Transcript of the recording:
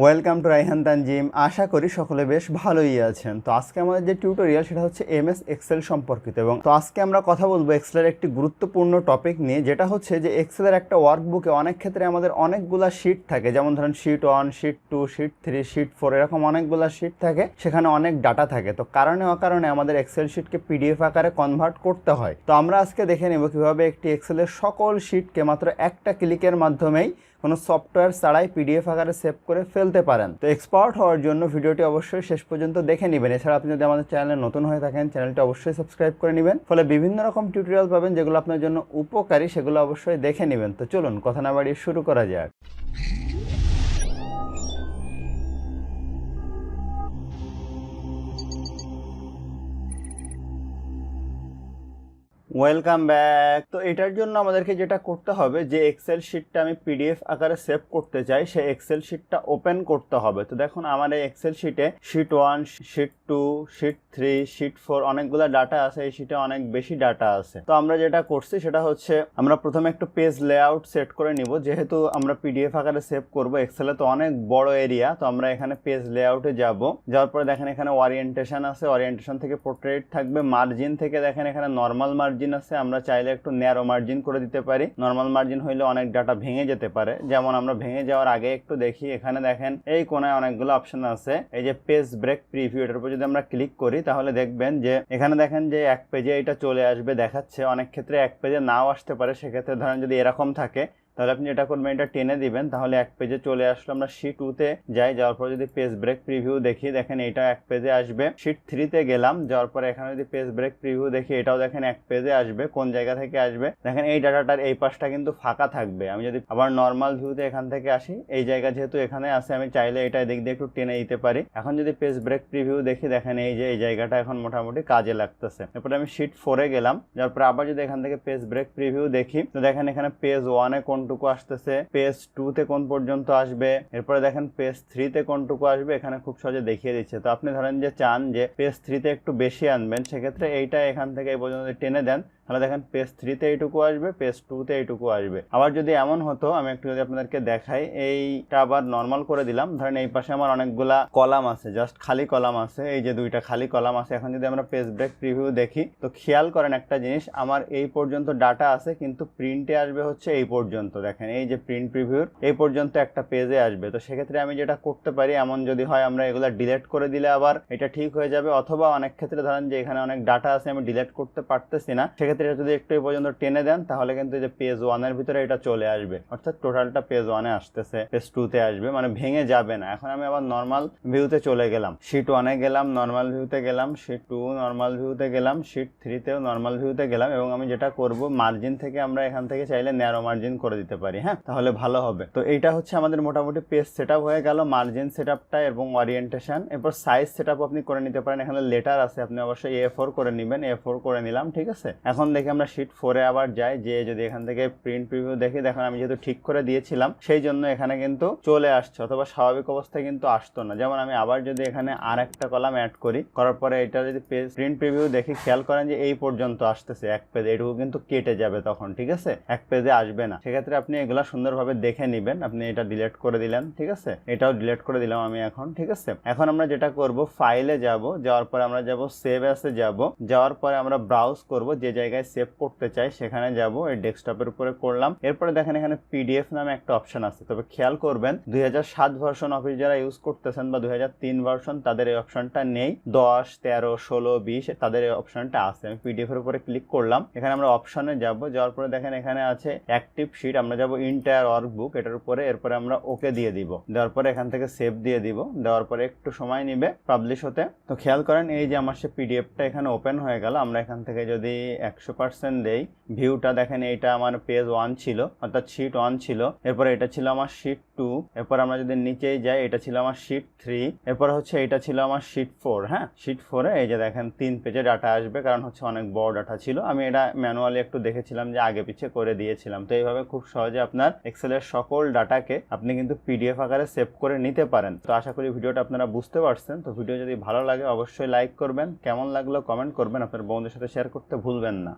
Welcome to Raihan Tanjim. আশা করি সকলে বেশ ভালোই আছেন। তো আজকে আমাদের যে টিউটোরিয়াল সেটা হচ্ছে এমএস এক্সেল সম্পর্কিত, এবং তো আজকে আমরা কথা বলবো এক্সেলের একটি গুরুত্বপূর্ণ টপিক নিয়ে, যেটা হচ্ছে যে এক্সেলের একটা ওয়ার্কবুকে অনেক ক্ষেত্রে আমাদের অনেকগুলা শিট থাকে, যেমন ধরেন শিট 1, শিট 2, শিট 3, শিট 4, এরকম অনেকগুলা শিট থাকে, সেখানে অনেক ডাটা থাকে। তো কারণে অকারণে আমাদের এক্সেল শিটকে পিডিএফ আকারে কনভার্ট করতে হয়। তো আমরা আজকে দেখে নেব কিভাবে একটি এক্সেলের সকল শিটকে মাত্র একটা ক্লিকের মাধ্যমেই কোনো সফটওয়্যার ছাড়াই পিডিএফ আকারে সেভ করে ফেলতে পারেন। তো এক্সপার্ট হওয়ার জন্য ভিডিওটি অবশ্যই শেষ পর্যন্ত দেখে নেবেন। এছাড়া আপনি যদি আমাদের চ্যানেলে নতুন হয়ে থাকেন, চ্যানেলটি অবশ্যই সাবস্ক্রাইব করে নেবেন, ফলে বিভিন্ন রকম টিউটোরিয়াল পাবেন যেগুলো আপনার জন্য উপকারী, সেগুলো অবশ্যই দেখে নেবেন। তো চলুন কথা না বাড়িয়ে শুরু করা যাক। Welcome back. তো এটার জন্য আমাদেরকে যেটা করতে হবে, যে এক্সেল শিটটা আমি পিডিএফ আকারে সেভ করতে চাই, সেই এক্সেল শিটটা ওপেন করতে হবে। তো দেখুন আমার এই এক্সেল শিটে শিট 1, শিট 2, শিট 3, শিট 4 অনেকগুলো ডাটা আছে। এই শিটে অনেক বেশি ডাটা আছে। তো আমরা যেটা করছি সেটা হচ্ছে আমরা প্রথমে একটু পেজ লেআউট সেট করে নিব। যেহেতু আমরা পিডিএফ আকারে সেভ করব, এক্সেলে তো অনেক বড় এরিয়া, তো আমরা এখানে পেজ লেআউটে যাব। যাওয়ার পরে দেখেন এখানে ওরিয়েন্টেশন আছে, ওরিয়েন্টেশন থেকে পোর্ট্রেট থাকবে, মার্জিন থেকে দেখেন এখানে নরমাল মার্জিন আছে। আমরা চাইলে একটু ন্যারো মার্জিন করে দিতে পারি। নরমাল মার্জিন হইলে অনেক ডাটা ভেঙে যেতে পারে। যেমন আমরা ভেঙে যাওয়ার আগে একটু দেখি, এখানে দেখেন এই কোনায় অনেকগুলো অপশন আছে। এই যে পেজ ব্রেক প্রিভিউ, এটার উপর যদি আমরা ক্লিক করি তাহলে দেখবেন যে এখানে দেখেন যে এক পেজে এটা চলে আসবে দেখাচ্ছে। অনেক ক্ষেত্রে এক পেজে নাও আসতে পারে। সেক্ষেত্রে ধরেন যদি এরকম থাকে তাহলে আপনি এটা করবেন, এটা টেনে দিবেন, তাহলে এক পেজে চলে আসলো। আমরা শিট 2 তে যাই, যাওয়ার পর যদি পেজ ব্রেক প্রিভিউ দেখি, দেখেন এটা এক পেজে আসবে। শিট 3 তে গেলাম, যাওয়ার পরে এখানে যদি পেজ ব্রেক প্রিভিউ দেখি, এটাও দেখেন এক পেজে আসবে। কোন জায়গা থেকে আসবে দেখেন, এই ডাটাটার এই পাশটা কিন্তু ফাঁকা থাকবে। আমি যদি আবার নর্মাল ভিউতে এখান থেকে আসি, এই জায়গা যেহেতু এখানে আছে, আমি চাইলে এটা এদিক দিয়ে একটু টেনে দিতে পারি। এখন যদি পেজ ব্রেক প্রিভিউ দেখি, দেখেন এই যে এই জায়গাটা এখন মোটামুটি কাজে লাগতেছে। এরপরে আমি শিট 4 এ গেলাম, যাওয়ার পরে আবার যদি এখান থেকে পেজ ব্রেক প্রিভিউ দেখি, তো দেখেন এখানে পেজ 1 এ কোনটুকু আসতেছে, পেজ 2 তে কোন পর্যন্ত আসবে, এরপরে দেখেন পেজ 3 তে কোনটুকু আসবে, এখানে খুব সহজে দেখিয়ে দিচ্ছে। তো আপনি ধরেন যে চান যে পেজ 3 তে একটু বেশি আনবেন, সেক্ষেত্রে এইটা এখান থেকে এই পর্যন্ত টেনে দেন, তাহলে দেখেন পেজ 3 তে এইটুকু আসবে, পেজ 2 তে এইটুকু আসবে। আবার যদি এমন হতো, আমি একটু যদি আপনাদেরকে দেখাই, এইটা আবার নর্মাল করে দিলাম। ধরেন এই পাশে আমার অনেকগুলা কলাম আছে, জাস্ট খালি কলাম আছে, এই যে দুইটা খালি কলাম আছে। এখন যদি আমরা পেজ ব্রেক প্রিভিউ দেখি, তো খেয়াল করেন একটা জিনিস, আমার এই পর্যন্ত ডাটা আছে, কিন্তু প্রিন্টে আসবে হচ্ছে এই পর্যন্ত। দেখেন এই যে প্রিন্ট প্রিভিউর এই পর্যন্ত একটা পেজে আসবে। তো সেক্ষেত্রে আমি যেটা করতে পারি, এমন যদি হয় আমরা এগুলা ডিলিট করে দিলে আবার এটা ঠিক হয়ে যাবে। অথবা অনেক ক্ষেত্রে ধরেন যে এখানে অনেক ডাটা আছে, আমি ডিলিট করতে পারতেছি না, সেক্ষেত্রে এটা যদি একটু এই পর্যন্ত টেনে দেন, তাহলে কিন্তু যে পেজ 1 এর ভিতরে এটা চলে আসবে, অর্থাৎ টোটালটা পেজ 1 এ আসতেছে, পেজ 2 তে আসবে, মানে ভেঙে যাবে না। এখন আমি আবার নর্মাল ভিউতে চলে গেলাম, শিট 1 এ গেলাম, নর্মাল ভিউতে গেলাম, শিট 2 নর্মাল ভিউতে গেলাম, শিট 3 তেও নর্মাল ভিউতে গেলাম, এবং আমি যেটা করব, মার্জিন থেকে আমরা এখান থেকে চাইলে ন্যারো মার্জিন করে দিতে পারি। হ্যাঁ, তাহলে ভালো হবে। তো এইটা হচ্ছে আমাদের মোটামুটি পেজ সেটআপ হয়ে গেল, মার্জিন সেটআপটা এবং ওরিয়েন্টেশন। এরপর সাইজ সেটআপ আপনি করে নিতে পারেন। এখানে লেটার আছে, আপনি অবশ্যই A4 করে নেবেন, A4 করে নিলাম, ঠিক আছে। এখন দেখি আমরা শিট 4 এ আবার যাই, যে যদি এখান থেকে প্রিন্ট প্রিভিউ দেখি, দেখেন আমি যেহেতু ঠিক করে দিয়েছিলাম সেই জন্য এখানে কিন্তু চলে আসছে, অথবা স্বাভাবিক অবস্থায় কিন্তু আসতো না। যেমন আমি আবার যদি এখানে আর একটা কলাম অ্যাড করি, করার পরে এটা যদি পেজ প্রিন্ট প্রিভিউ দেখি, খেয়াল করেন যে এই পর্যন্ত আসতেছে এক পেজ, এটুকু কিন্তু কেটে যাবে তখন, ঠিক আছে, এক পেজে আসবে না। সেক্ষেত্রে আপনি এগুলা সুন্দরভাবে দেখে নিবেন। আপনি এটা ডিলিট করে দিলেন, ঠিক আছে, এটাও ডিলিট করে দিলাম আমি এখন, ঠিক আছে। এখন আমরা যেটা করব, ফাইলে যাব, যাওয়ার পরে আমরা যাব সেভ অ্যাসে যাব, যাওয়ার পরে আমরা ব্রাউজ করব, যে জায়গায় সেভ করতে চাই সেখানে যাব, এই ডেস্কটপের উপরে করলাম। এরপরে দেখেন এখানে পিডিএফ নামে একটা অপশন আছে। তবে খেয়াল করবেন 2007 ভার্সন অফিস যারা ইউজ করতেছেন বা 2003 ভার্সন, তাদের এই অপশনটা নেই। 10, 13, 16, 20 তাদের এই অপশনটা আছে। আমি পিডিএফ এর উপরে ক্লিক করলাম, এখানে আমরা অপশনে যাব, যাওয়ার পরে দেখেন এখানে আছে অ্যাক্টিভ শিট, আমরা যাব এন্টায়ার ওয়ার্কবুক এটার উপরে। এরপরে আমরা ওকে দিয়ে দিব, দেওয়ার পরে এখান থেকে সেভ দিয়ে দিব, দেওয়ার পরে একটু সময় নিবে পাবলিশ হতে। তো খেয়াল করেন এই যে আমার সে পিডিএফটা এখানে ওপেন হয়ে গেল। আমরা এখান থেকে যদি 100% দেই, ভিউটা দেখেন এইটা আমার পেজ 1 ছিল, অর্থাৎ শিট 1 ছিল। এরপর এটা ছিল আমার শিট 2, এরপর আমরা যদি নিচেই যাই, এটা ছিল আমার শিট 3, এরপর হচ্ছে এটা ছিল আমার শিট 4। হ্যাঁ, শিট 4 এ এই যে দেখেন 3 পেজে ডাটা আসবে, কারণ হচ্ছে অনেক বড় ডাটা ছিল। আমি এটা ম্যানুয়ালি একটু দেখেছিলাম যে আগে পিছে করে দিয়েছিলাম। তো এইভাবে খুব সহজে আপনার এক্সেলের সকল ডাটাকে আপনি কিন্তু পিডিএফ আকারে সেভ করে নিতে পারেন। তো আশা করি ভিডিওটা আপনারা বুঝতে পারছেন। তো ভিডিও যদি ভালো লাগে অবশ্যই লাইক করবেন, কেমন লাগলো কমেন্ট করবেন, আপনার বন্ধুদের সাথে শেয়ার করতে ভুলবেন না।